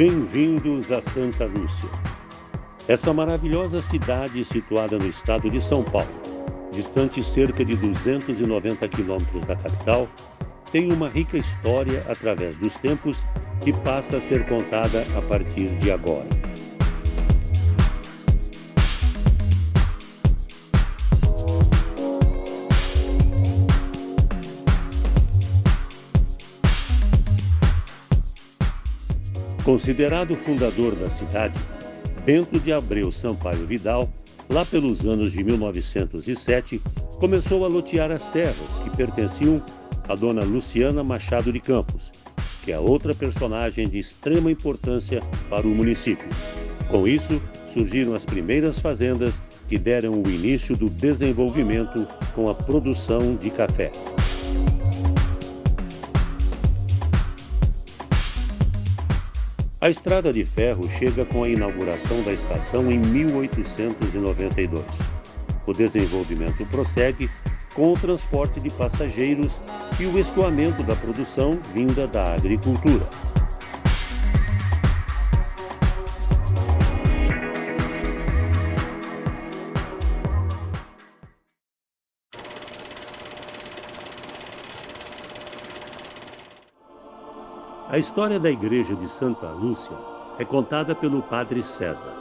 Bem-vindos a Santa Lúcia. Essa maravilhosa cidade situada no estado de São Paulo, distante cerca de 290 quilômetros da capital, tem uma rica história através dos tempos que passa a ser contada a partir de agora. Considerado fundador da cidade, Bento de Abreu Sampaio Vidal, lá pelos anos de 1907, começou a lotear as terras que pertenciam a dona Luciana Machado de Campos, que é outra personagem de extrema importância para o município. Com isso, surgiram as primeiras fazendas que deram o início do desenvolvimento com a produção de café. A estrada de ferro chega com a inauguração da estação em 1892. O desenvolvimento prossegue com o transporte de passageiros e o escoamento da produção vinda da agricultura. A história da igreja de Santa Lúcia é contada pelo padre César.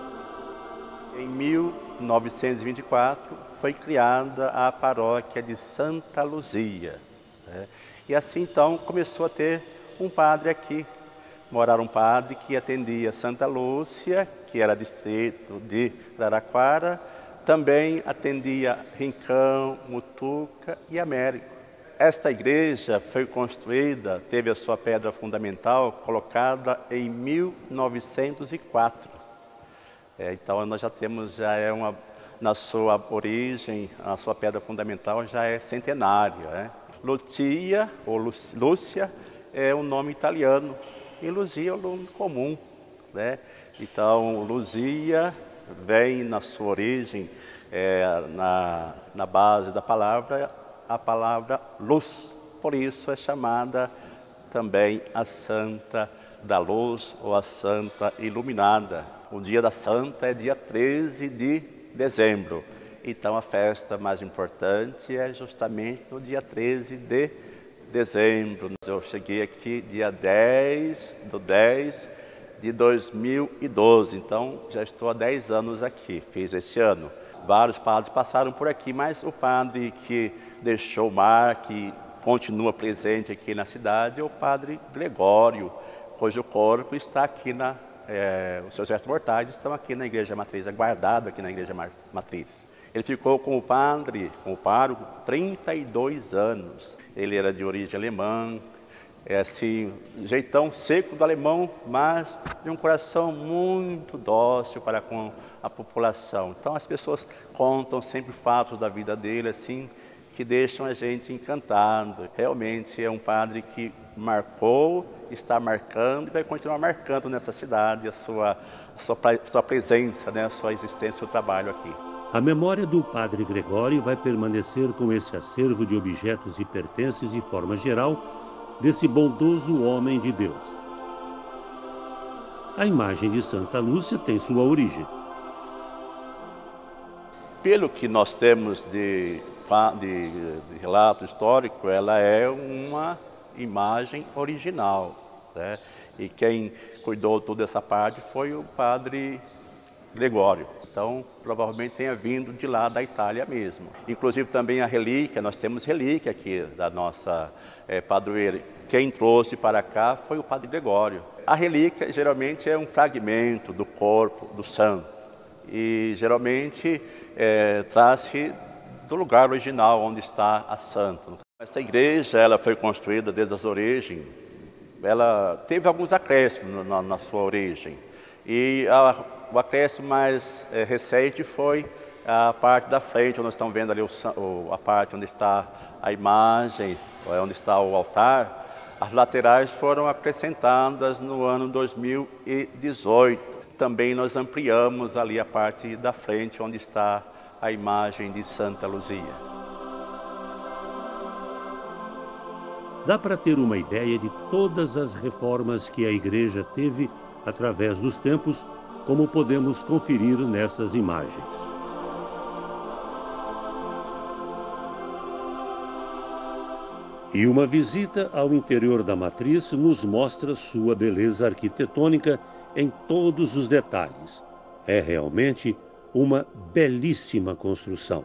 Em 1924 foi criada a paróquia de Santa Luzia, né? E assim então começou a ter um padre aqui. Morava um padre que atendia Santa Lúcia, que era distrito de Araraquara, também atendia Rincão, Mutuca e Américo. Esta igreja foi construída, teve a sua pedra fundamental colocada em 1904. Então nós já temos, na sua origem, a sua pedra fundamental já é centenária, né? Lucia, ou Lúcia, é um nome italiano, e Luzia é um nome comum, né? Então Luzia vem na sua origem, na base da palavra, a palavra luz, por isso é chamada também a Santa da Luz ou a Santa Iluminada. O dia da Santa é dia 13 de dezembro, então a festa mais importante é justamente no dia 13 de dezembro. Eu cheguei aqui dia 10/10 de 2012, então já estou há 10 anos aqui, fiz esse ano. Vários padres passaram por aqui, mas o padre que deixou o mar, que continua presente aqui na cidade, é o padre Gregório, cujo corpo está aqui os seus restos mortais estão aqui na igreja matriz, guardado aqui na igreja matriz. Ele ficou com o pároco, 32 anos. Ele era de origem alemã, assim, jeitão seco do alemão, mas de um coração muito dócil para com a população. Então as pessoas contam sempre fatos da vida dele, assim, que deixam a gente encantado. Realmente é um padre que marcou, está marcando e vai continuar marcando nessa cidade a sua presença, né, a sua existência, o seu trabalho aqui. A memória do padre Gregório vai permanecer com esse acervo de objetos e pertences de forma geral desse bondoso homem de Deus. A imagem de Santa Lúcia tem sua origem. Pelo que nós temos de relato histórico, ela é uma imagem original, né? E quem cuidou toda essa parte foi o padre Gregório. Então, provavelmente tenha vindo de lá da Itália mesmo. Inclusive também a relíquia, nós temos relíquia aqui da nossa padroeira. Quem trouxe para cá foi o padre Gregório. A relíquia geralmente é um fragmento do corpo do santo e geralmente traz-se do lugar original onde está a santa. Essa igreja ela foi construída desde as origens, ela teve alguns acréscimos na sua origem. E o acréscimo mais recente foi a parte da frente, onde nós estamos vendo ali a parte onde está a imagem, onde está o altar. As laterais foram acrescentadas no ano 2018. Também nós ampliamos ali a parte da frente, onde está a imagem de Santa Luzia. Dá para ter uma ideia de todas as reformas que a igreja teve através dos tempos, como podemos conferir nessas imagens. E uma visita ao interior da matriz nos mostra sua beleza arquitetônica em todos os detalhes. É realmente uma belíssima construção.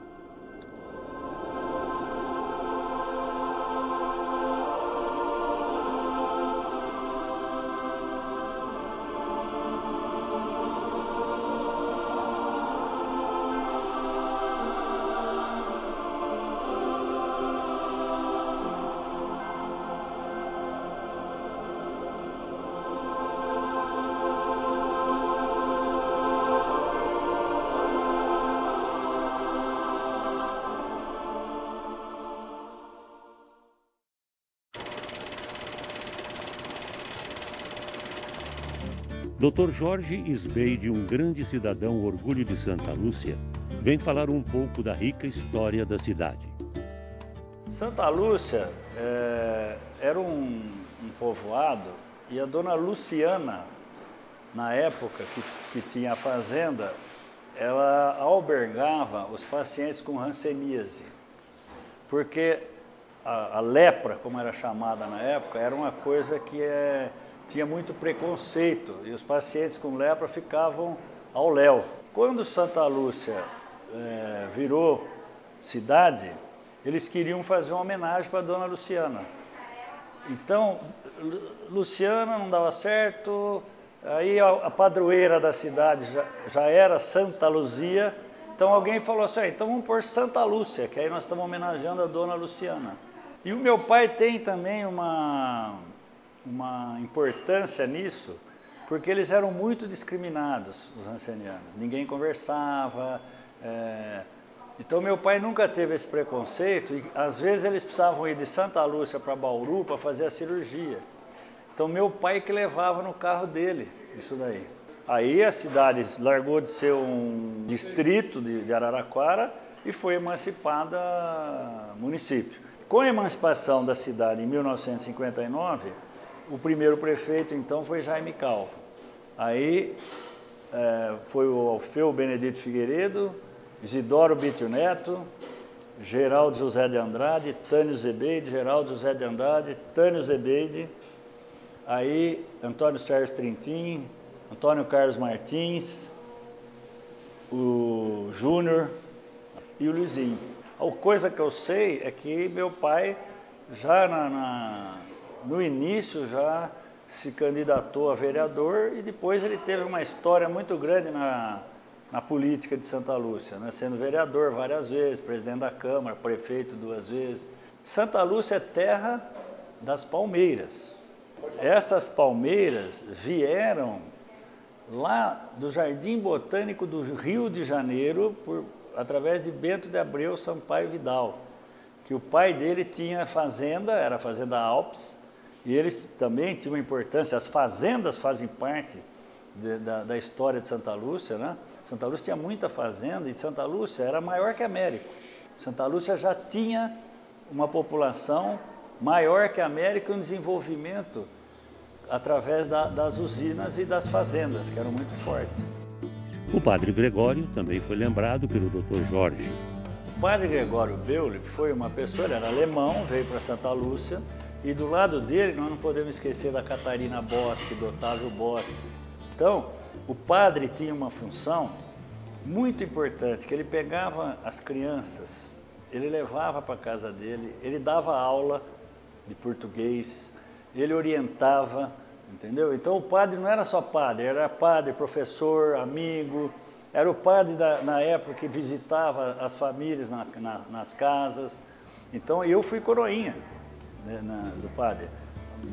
Dr. Jorge Isbeide, um grande cidadão orgulho de Santa Lúcia, vem falar um pouco da rica história da cidade. Santa Lúcia era um povoado e a dona Luciana, na época que tinha a fazenda, ela albergava os pacientes com hanseníase, porque a lepra, como era chamada na época, era uma coisa que tinha muito preconceito e os pacientes com lepra ficavam ao léu. Quando Santa Lúcia virou cidade, eles queriam fazer uma homenagem para a dona Luciana. Então, Luciana não dava certo, aí a padroeira da cidade já era Santa Luzia, então alguém falou assim, então vamos pôr Santa Lúcia, que aí nós estamos homenageando a dona Luciana. E o meu pai tem também uma importância nisso, porque eles eram muito discriminados, os rancenianos. Ninguém conversava. Então, meu pai nunca teve esse preconceito e, às vezes, eles precisavam ir de Santa Lúcia para Bauru para fazer a cirurgia. Então, meu pai que levava no carro dele isso daí. Aí, a cidade largou de ser um distrito de Araraquara e foi emancipada município. Com a emancipação da cidade em 1959, o primeiro prefeito, então, foi Jaime Calvo. Aí foi o Alfeu Benedito Figueiredo, Isidoro Bitio Neto, Geraldo José de Andrade, Tânio Zebeide, Geraldo José de Andrade, Tânio Zebeide, aí Antônio Sérgio Trintim, Antônio Carlos Martins, o Júnior e o Luizinho. A coisa que eu sei é que meu pai, já no início, já se candidatou a vereador e depois ele teve uma história muito grande na política de Santa Lúcia, né? Sendo vereador várias vezes, presidente da Câmara, prefeito 2 vezes. Santa Lúcia é terra das palmeiras. Essas palmeiras vieram lá do Jardim Botânico do Rio de Janeiro, através de Bento de Abreu Sampaio Vidal, que o pai dele tinha fazenda, era a Fazenda Alpes, e eles também tinham uma importância, as fazendas fazem parte da história de Santa Lúcia, né? Santa Lúcia tinha muita fazenda e Santa Lúcia era maior que Américo. Santa Lúcia já tinha uma população maior que Américo e um desenvolvimento através das usinas e das fazendas, que eram muito fortes. O padre Gregório também foi lembrado pelo Dr. Jorge. O padre Gregório Beule foi uma pessoa, ele era alemão, veio para Santa Lúcia, e do lado dele nós não podemos esquecer da Catarina Bosque, do Otávio Bosque. Então, o padre tinha uma função muito importante, que ele pegava as crianças, ele levava para a casa dele, ele dava aula de português, ele orientava, entendeu? Então, o padre não era só padre, era padre, professor, amigo, era o padre na época que visitava as famílias nas casas. Então, eu fui coroinha, né, do padre,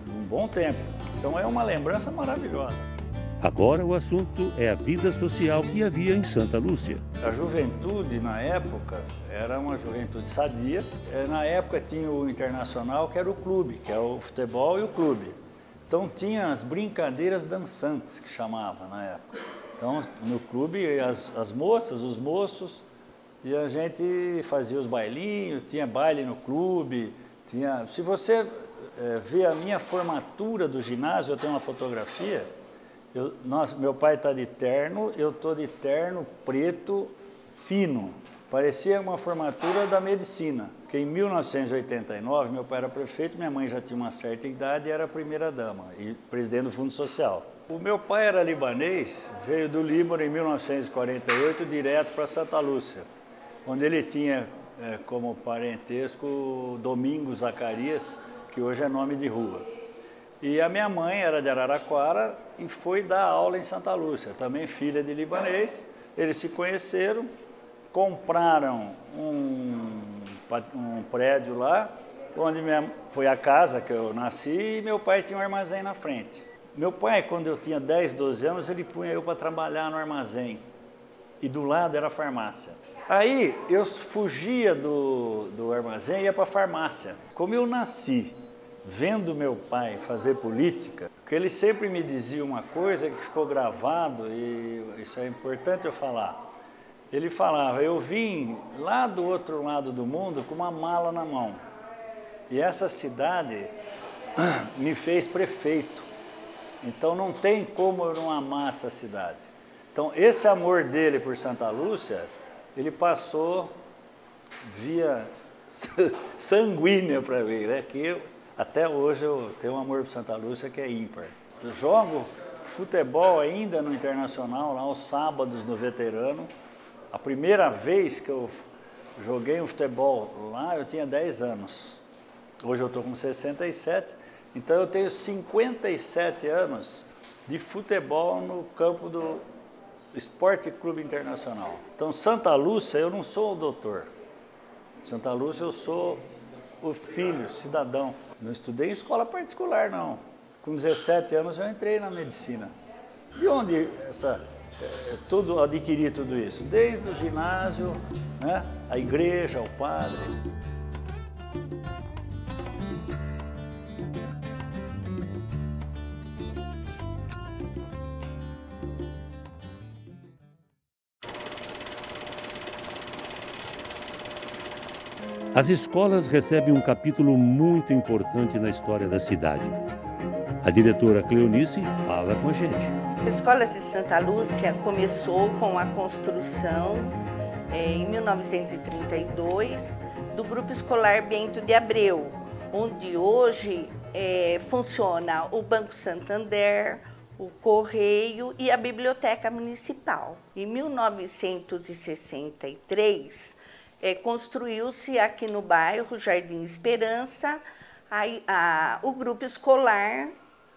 um bom tempo. Então, é uma lembrança maravilhosa. Agora o assunto é a vida social que havia em Santa Lúcia. A juventude, na época, era uma juventude sadia. Na época tinha o Internacional, que era o clube, que é o futebol e o clube. Então tinha as brincadeiras dançantes, que chamava na época. Então, no clube, as moças, os moços, e a gente fazia os bailinhos, tinha baile no clube. Se você ver a minha formatura do ginásio, eu tenho uma fotografia. Nossa, meu pai está de terno, eu estou de terno preto fino. Parecia uma formatura da medicina, porque em 1989 meu pai era prefeito, minha mãe já tinha uma certa idade e era primeira-dama e presidente do Fundo Social. O meu pai era libanês, veio do Líbano em 1948 direto para Santa Lúcia, onde ele tinha como parentesco Domingos Zacarias, que hoje é nome de rua. E a minha mãe era de Araraquara e foi dar aula em Santa Lúcia, também filha de libanês. Eles se conheceram, compraram um prédio lá, onde foi a casa que eu nasci, e meu pai tinha um armazém na frente. Meu pai, quando eu tinha 10, 12 anos, ele punha eu para trabalhar no armazém, e do lado era a farmácia. Aí eu fugia do armazém e ia para a farmácia. Como eu nasci vendo meu pai fazer política, porque ele sempre me dizia uma coisa que ficou gravado, e isso é importante eu falar. Ele falava, eu vim lá do outro lado do mundo com uma mala na mão. E essa cidade me fez prefeito. Então não tem como eu não amar essa cidade. Então esse amor dele por Santa Lúcia, ele passou via sanguínea para mim, né? Que até hoje eu tenho um amor por Santa Lúcia que é ímpar. Eu jogo futebol ainda no Internacional, lá aos sábados no Veterano. A primeira vez que eu joguei um futebol lá, eu tinha 10 anos. Hoje eu estou com 67, então eu tenho 57 anos de futebol no campo do Esporte Clube Internacional. Então, Santa Lúcia, eu não sou o doutor. Santa Lúcia, eu sou o filho, cidadão. Não estudei em escola particular, não. Com 17 anos eu entrei na medicina. De onde adquiri tudo isso? Desde o ginásio, né? A igreja, o padre. As escolas recebem um capítulo muito importante na história da cidade. A diretora Cleonice fala com a gente. A Escola de Santa Lúcia começou com a construção, em 1932, do Grupo Escolar Bento de Abreu, onde hoje funciona o Banco Santander, o Correio e a Biblioteca Municipal. Em 1963, construiu-se aqui no bairro Jardim Esperança o Grupo Escolar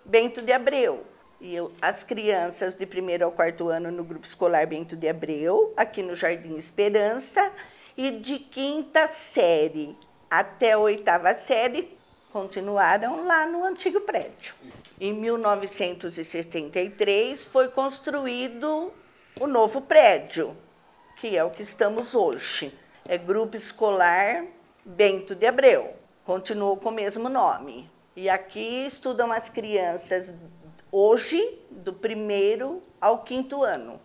Bento de Abreu. E as crianças de 1º ao 4º ano no Grupo Escolar Bento de Abreu, aqui no Jardim Esperança, e de 5ª série até a 8ª série continuaram lá no antigo prédio. Em 1963 foi construído o novo prédio, que é o que estamos hoje. É Grupo Escolar Bento de Abreu, continuou com o mesmo nome. E aqui estudam as crianças hoje, do 1º ao 5º ano.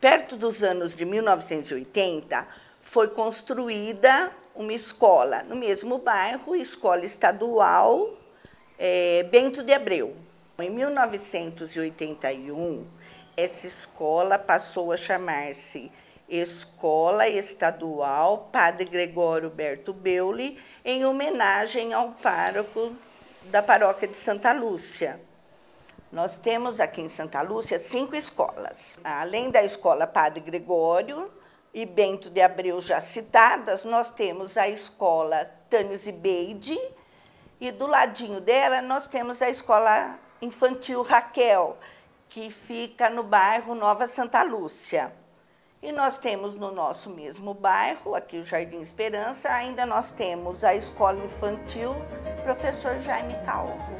Perto dos anos de 1980, foi construída uma escola, no mesmo bairro, Escola Estadual Bento de Abreu. Em 1981, essa escola passou a chamar-se Escola Estadual Padre Gregório Berto Beuli, em homenagem ao pároco da paróquia de Santa Lúcia. Nós temos aqui em Santa Lúcia 5 escolas. Além da Escola Padre Gregório e Bento de Abreu já citadas, nós temos a Escola Tânio Zibeide e do ladinho dela nós temos a Escola Infantil Raquel, que fica no bairro Nova Santa Lúcia. E nós temos no nosso mesmo bairro, aqui o Jardim Esperança, ainda nós temos a Escola Infantil Professor Jaime Calvo.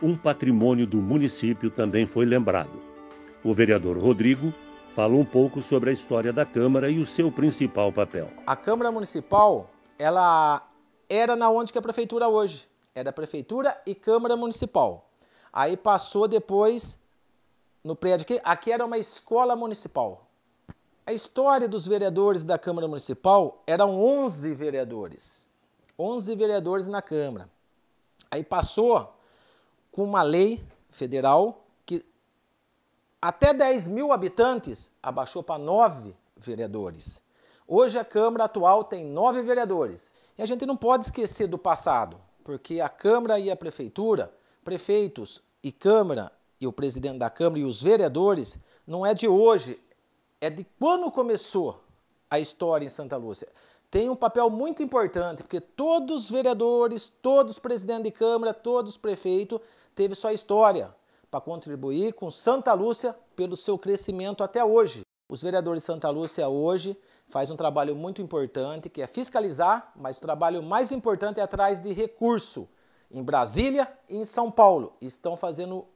Um patrimônio do município também foi lembrado. O vereador Rodrigo fala um pouco sobre a história da Câmara e o seu principal papel. A Câmara Municipal, ela era na onde que é a prefeitura hoje. Era prefeitura e Câmara Municipal. Aí passou depois no prédio aqui era uma escola municipal. A história dos vereadores da Câmara Municipal eram 11 vereadores. 11 vereadores na Câmara. Aí passou com uma lei federal que até 10 mil habitantes abaixou para 9 vereadores. Hoje a Câmara atual tem 9 vereadores. E a gente não pode esquecer do passado, porque a Câmara e a Prefeitura, prefeitos e Câmara, e o presidente da Câmara e os vereadores, não é de hoje, é de quando começou a história em Santa Lúcia. Tem um papel muito importante, porque todos os vereadores, todos os presidentes de Câmara, todos os prefeitos, teve sua história para contribuir com Santa Lúcia pelo seu crescimento até hoje. Os vereadores de Santa Lúcia hoje fazem um trabalho muito importante, que é fiscalizar, mas o trabalho mais importante é atrás de recurso. Em Brasília e em São Paulo estão fazendo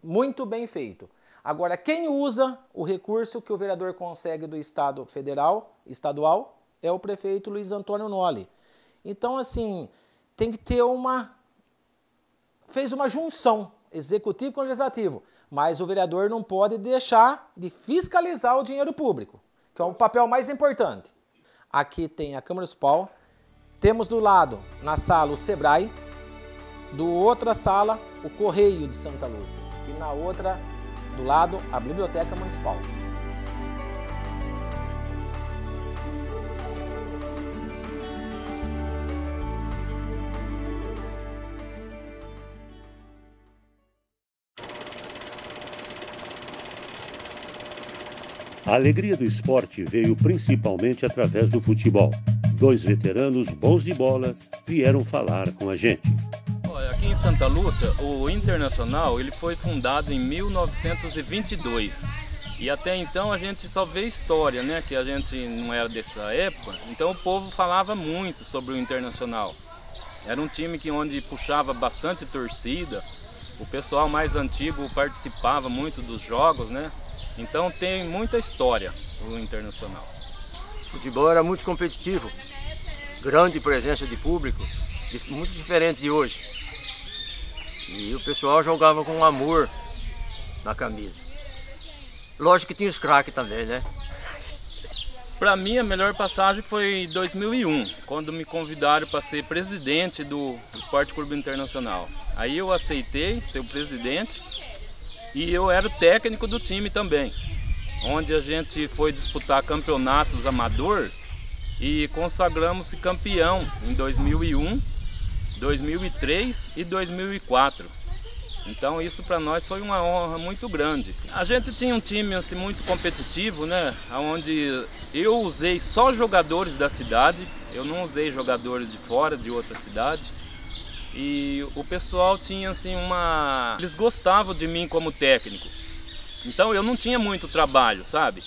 muito bem feito. Agora, quem usa o recurso que o vereador consegue do Estado federal, estadual, é o prefeito Luiz Antônio Noli. Então, assim, tem que ter fez uma junção, executivo com legislativo, mas o vereador não pode deixar de fiscalizar o dinheiro público, que é o papel mais importante. Aqui tem a Câmara Municipal, temos do lado, na sala, o Sebrae, do outra sala, o Correio de Santa Lúcia, e na outra, do lado, a Biblioteca Municipal. A alegria do esporte veio principalmente através do futebol. 2 veteranos bons de bola vieram falar com a gente. Aqui em Santa Lúcia, o Internacional ele foi fundado em 1922 e até então a gente só vê história, né? Que a gente não era dessa época, então o povo falava muito sobre o Internacional. Era um time onde puxava bastante torcida, o pessoal mais antigo participava muito dos jogos, né? Então tem muita história o Internacional. O futebol era muito competitivo, grande presença de público, muito diferente de hoje. E o pessoal jogava com amor na camisa. Lógico que tinha os craques também, né? Para mim a melhor passagem foi em 2001, quando me convidaram para ser presidente do Esporte Clube Internacional. Aí eu aceitei ser o presidente e eu era o técnico do time também, onde a gente foi disputar campeonatos amador e consagramos-se campeão em 2001, 2003 e 2004. Então isso para nós foi uma honra muito grande. A gente tinha um time assim, muito competitivo, né? Onde eu usei só jogadores da cidade, eu não usei jogadores de fora, de outra cidade. E o pessoal tinha assim eles gostavam de mim como técnico. Então eu não tinha muito trabalho, sabe?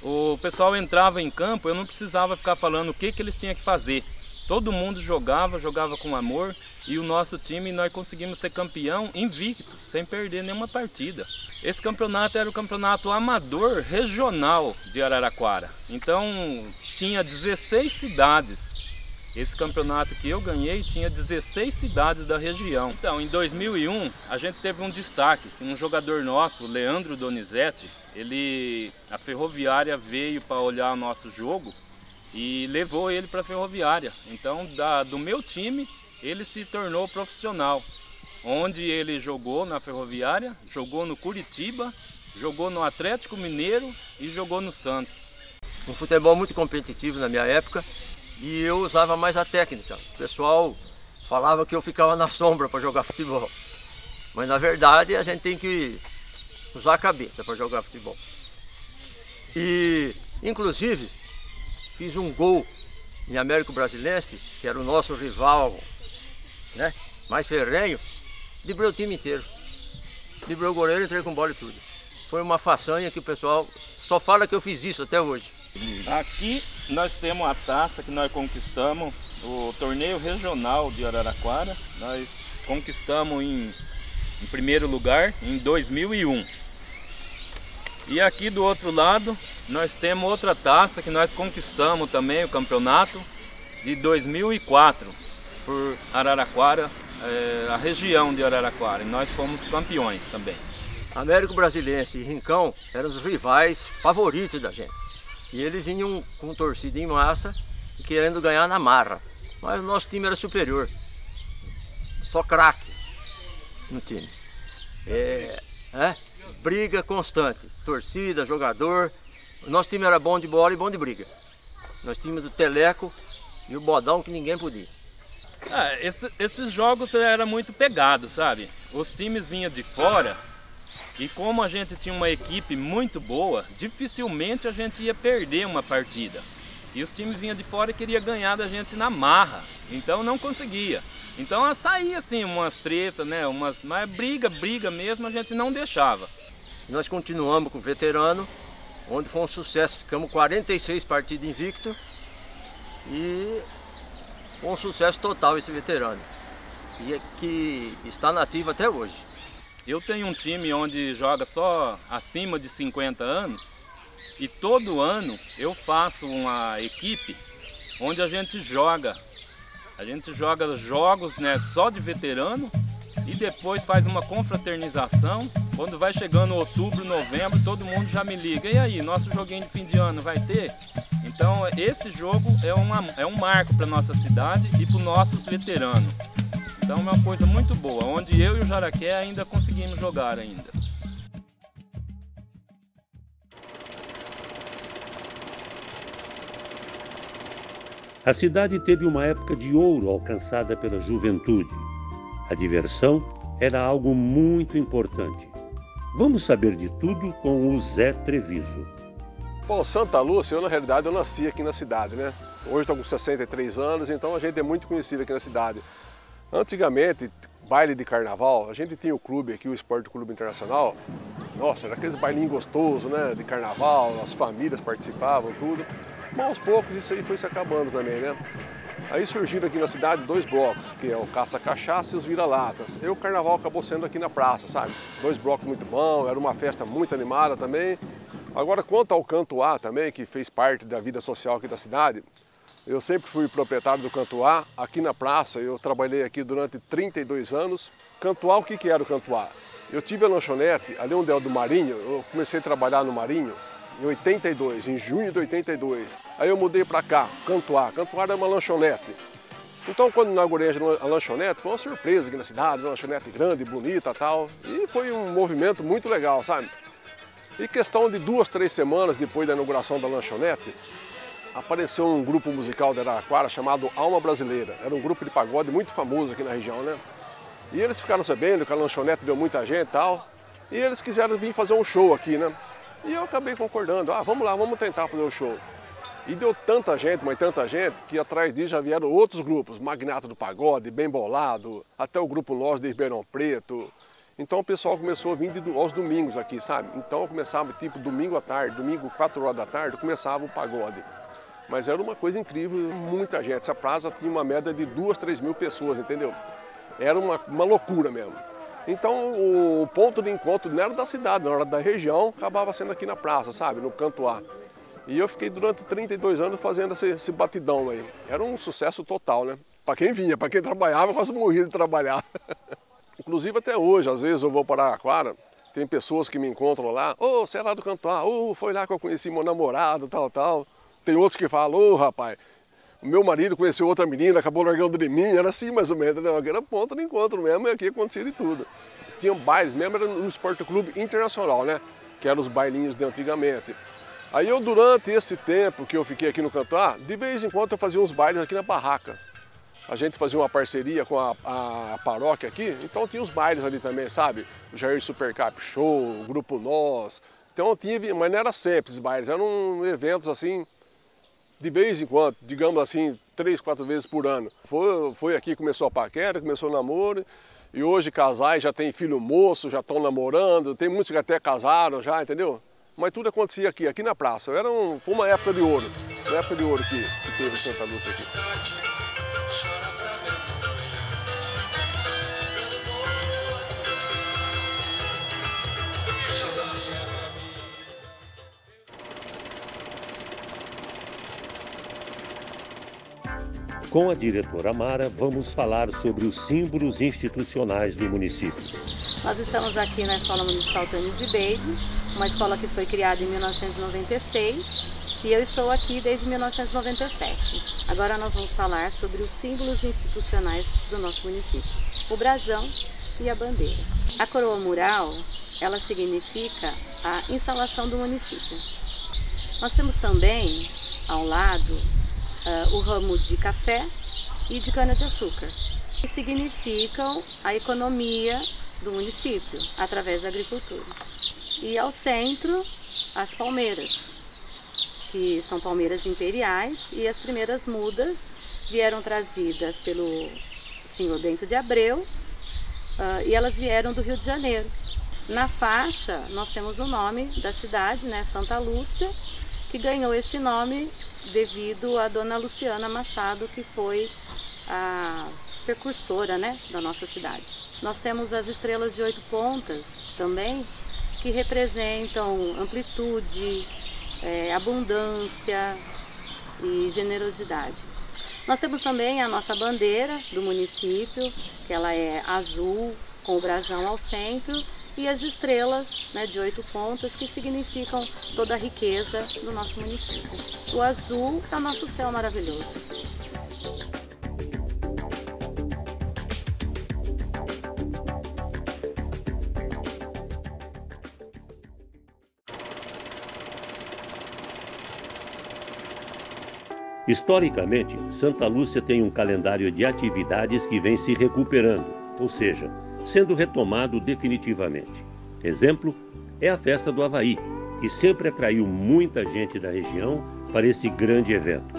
O pessoal entrava em campo, eu não precisava ficar falando o que eles tinham que fazer. Todo mundo jogava com amor e o nosso time, nós conseguimos ser campeão invicto, sem perder nenhuma partida. Esse campeonato era o campeonato amador regional de Araraquara. Então tinha 16 cidades. Esse campeonato que eu ganhei tinha 16 cidades da região. Então, em 2001, a gente teve um destaque. Um jogador nosso, o Leandro Donizete, a Ferroviária veio para olhar o nosso jogo e levou ele para a Ferroviária. Então, do meu time, ele se tornou profissional. Onde ele jogou na Ferroviária, jogou no Curitiba, jogou no Atlético Mineiro e jogou no Santos. Um futebol muito competitivo na minha época. E eu usava mais a técnica. O pessoal falava que eu ficava na sombra para jogar futebol. Mas na verdade a gente tem que usar a cabeça para jogar futebol. E inclusive fiz um gol em Américo Brasilense, que era o nosso rival, né, mais ferrenho, driblei o time inteiro. Driblei o goleiro, entrei com bola e tudo. Foi uma façanha que o pessoal só fala que eu fiz isso até hoje. Aqui nós temos a taça que nós conquistamos, o torneio regional de Araraquara. Nós conquistamos em primeiro lugar em 2001. E aqui do outro lado nós temos outra taça que nós conquistamos também, o campeonato de 2004. por Araraquara, a região de Araraquara, e nós fomos campeões também. Américo Brasilense e Rincão eram os rivais favoritos da gente. E eles iam com torcida em massa e querendo ganhar na marra. Mas o nosso time era superior. Só craque no time. Briga constante. Torcida, jogador. O nosso time era bom de bola e bom de briga. Nós tínhamos do Teleco e o Bodão que ninguém podia. Esses jogos era muito pegado, sabe? Os times vinham de fora e como a gente tinha uma equipe muito boa, dificilmente a gente ia perder uma partida. E os times vinham de fora e queriam ganhar da gente na marra, então não conseguia. Então saía assim umas tretas, né? Mas briga mesmo a gente não deixava. Nós continuamos com o veterano, onde foi um sucesso, ficamos 46 partidas invicto e foi um sucesso total esse veterano, e que está nativo até hoje. Eu tenho um time onde joga só acima de 50 anos e todo ano eu faço uma equipe onde a gente joga jogos, né, só de veterano e depois faz uma confraternização. Quando vai chegando outubro, novembro, todo mundo já me liga: e aí, nosso joguinho de fim de ano vai ter? Então esse jogo é um marco para nossa cidade e para os nossos veteranos. Então é uma coisa muito boa, onde eu e o Jaraqué ainda conseguimos jogar ainda. A cidade teve uma época de ouro alcançada pela juventude. A diversão era algo muito importante. Vamos saber de tudo com o Zé Treviso. Bom, Santa Lúcia, eu na realidade eu nasci aqui na cidade, né? Hoje estou com 63 anos, então a gente é muito conhecido aqui na cidade. Antigamente, baile de carnaval, a gente tinha o clube aqui, o Esporte Clube Internacional. Nossa, era aqueles bailinhos gostosos, né? De carnaval, as famílias participavam, tudo. Mas aos poucos isso aí foi se acabando também, né? Aí surgiram aqui na cidade 2 blocos, que é o Caça-Cachaça e os Vira-Latas. E o carnaval acabou sendo aqui na praça, sabe? 2 blocos muito bons, era uma festa muito animada também. Agora, quanto ao Cantuá também, que fez parte da vida social aqui da cidade, eu sempre fui proprietário do Cantuá, aqui na praça, eu trabalhei aqui durante 32 anos. Cantuá, o que era o Cantuá? Eu tive a lanchonete, ali onde é o do Marinho, eu comecei a trabalhar no Marinho em 82, em junho de 82. Aí eu mudei para cá, Cantuá. Cantuá era uma lanchonete. Então, quando inaugurei a lanchonete, foi uma surpresa aqui na cidade, uma lanchonete grande, bonita e tal. E foi um movimento muito legal, sabe? E questão de 2, 3 semanas depois da inauguração da lanchonete, apareceu um grupo musical de Araraquara chamado Alma Brasileira. Era um grupo de pagode muito famoso aqui na região, né? E eles ficaram sabendo que a lanchonete deu muita gente e tal, e eles quiseram vir fazer um show aqui, né? E eu acabei concordando: vamos lá, vamos tentar fazer o show. E deu tanta gente, mas tanta gente, que atrás disso já vieram outros grupos, Magnata do Pagode, Bem Bolado, até o grupo Nós de Ribeirão Preto. Então o pessoal começou a vir aos domingos aqui, sabe? Então eu começava tipo domingo à tarde, domingo 4 horas da tarde, começava o pagode. Mas era uma coisa incrível, muita gente. Essa praça tinha uma média de 2, 3 mil pessoas, entendeu? Era uma loucura mesmo. Então o ponto de encontro não era da cidade, não era da região, acabava sendo aqui na praça, sabe? No Cantuá. E eu fiquei durante 32 anos fazendo esse batidão aí. Era um sucesso total, né? Para quem vinha, para quem trabalhava, quase morria de trabalhar. Inclusive até hoje, às vezes eu vou para Araraquara, tem pessoas que me encontram lá: ô, você é lá do Cantuá, ô, foi lá que eu conheci meu namorado, tal. Tem outros que falam: ô, rapaz, o meu marido conheceu outra menina, acabou largando de mim. Era assim mais ou menos, né? Era ponto de encontro mesmo, e aqui acontecia de tudo. Tinham bailes mesmo, era no Esporte Clube Internacional, né? Que eram os bailinhos de antigamente. Aí eu, durante esse tempo que eu fiquei aqui no Cantuá, de vez em quando eu fazia uns bailes aqui na barraca. A gente fazia uma parceria com a paróquia aqui, então tinha os bailes ali também, sabe? O Jair Supercap Show, o Grupo Nós. Então tinha, mas não era sempre os bailes, eram eventos assim, de vez em quando, digamos assim, 3, 4 vezes por ano. Foi aqui que começou a paquera, começou o namoro, e hoje casais já tem filho moço, já estão namorando, tem muitos que até casaram já, entendeu? Mas tudo acontecia aqui na praça. Foi uma época de ouro, que teve em Santa Lúcia aqui. Com a diretora Mara, vamos falar sobre os símbolos institucionais do município. Nós estamos aqui na Escola Municipal Tânis Ribeiro, uma escola que foi criada em 1996 e eu estou aqui desde 1997. Agora nós vamos falar sobre os símbolos institucionais do nosso município, o brasão e a bandeira. A coroa mural, ela significa a instalação do município. Nós temos também, ao lado, o ramo de café e de cana-de-açúcar, que significam a economia do município, através da agricultura. E ao centro, as palmeiras, que são palmeiras imperiais, e as primeiras mudas vieram trazidas pelo senhor Bento de Abreu, e elas vieram do Rio de Janeiro. Na faixa, nós temos o nome da cidade, né, Santa Lúcia, que ganhou esse nome devido a Dona Luciana Machado, que foi a precursora, né, da nossa cidade. Nós temos as estrelas de 8 pontas também, que representam amplitude, abundância e generosidade. Nós temos também a nossa bandeira do município, que ela é azul, com o brasão ao centro, e as estrelas, né, de 8 pontas, que significam toda a riqueza do nosso município. O azul é o nosso céu maravilhoso. Historicamente, Santa Lúcia tem um calendário de atividades que vem se recuperando, ou seja, sendo retomado definitivamente. Exemplo é a Festa do Havaí, que sempre atraiu muita gente da região para esse grande evento.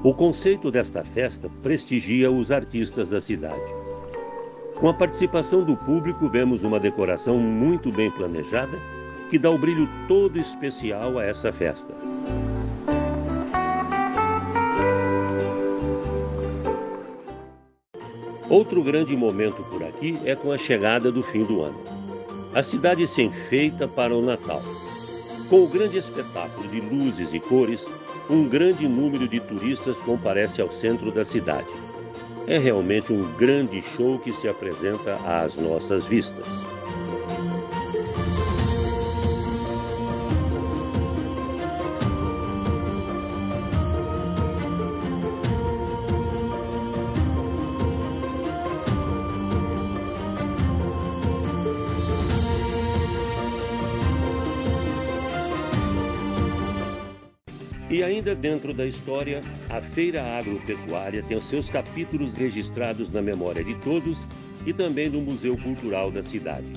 O conceito desta festa prestigia os artistas da cidade. Com a participação do público, vemos uma decoração muito bem planejada que dá o brilho todo especial a essa festa. Outro grande momento por aqui é com a chegada do fim do ano. A cidade se enfeita para o Natal. Com o grande espetáculo de luzes e cores, um grande número de turistas comparece ao centro da cidade. É realmente um grande show que se apresenta às nossas vistas. E ainda dentro da história, a Feira Agropecuária tem os seus capítulos registrados na memória de todos e também no Museu Cultural da cidade.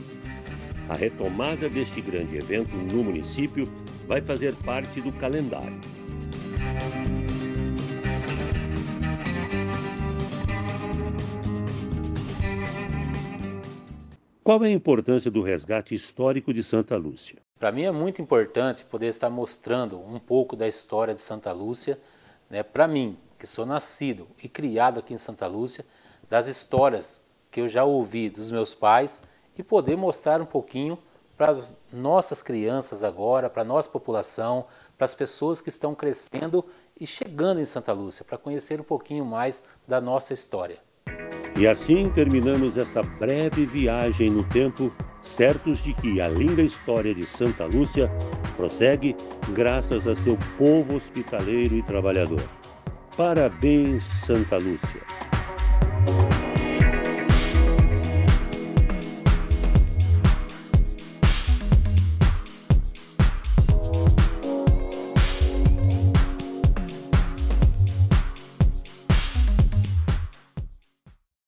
A retomada deste grande evento no município vai fazer parte do calendário. Qual é a importância do resgate histórico de Santa Lúcia? Para mim é muito importante poder estar mostrando um pouco da história de Santa Lúcia, né, para mim, que sou nascido e criado aqui em Santa Lúcia, das histórias que eu já ouvi dos meus pais e poder mostrar um pouquinho para as nossas crianças agora, para a nossa população, para as pessoas que estão crescendo e chegando em Santa Lúcia, para conhecer um pouquinho mais da nossa história. E assim terminamos esta breve viagem no tempo, certos de que a linda história de Santa Lúcia prossegue graças a seu povo hospitaleiro e trabalhador. Parabéns, Santa Lúcia!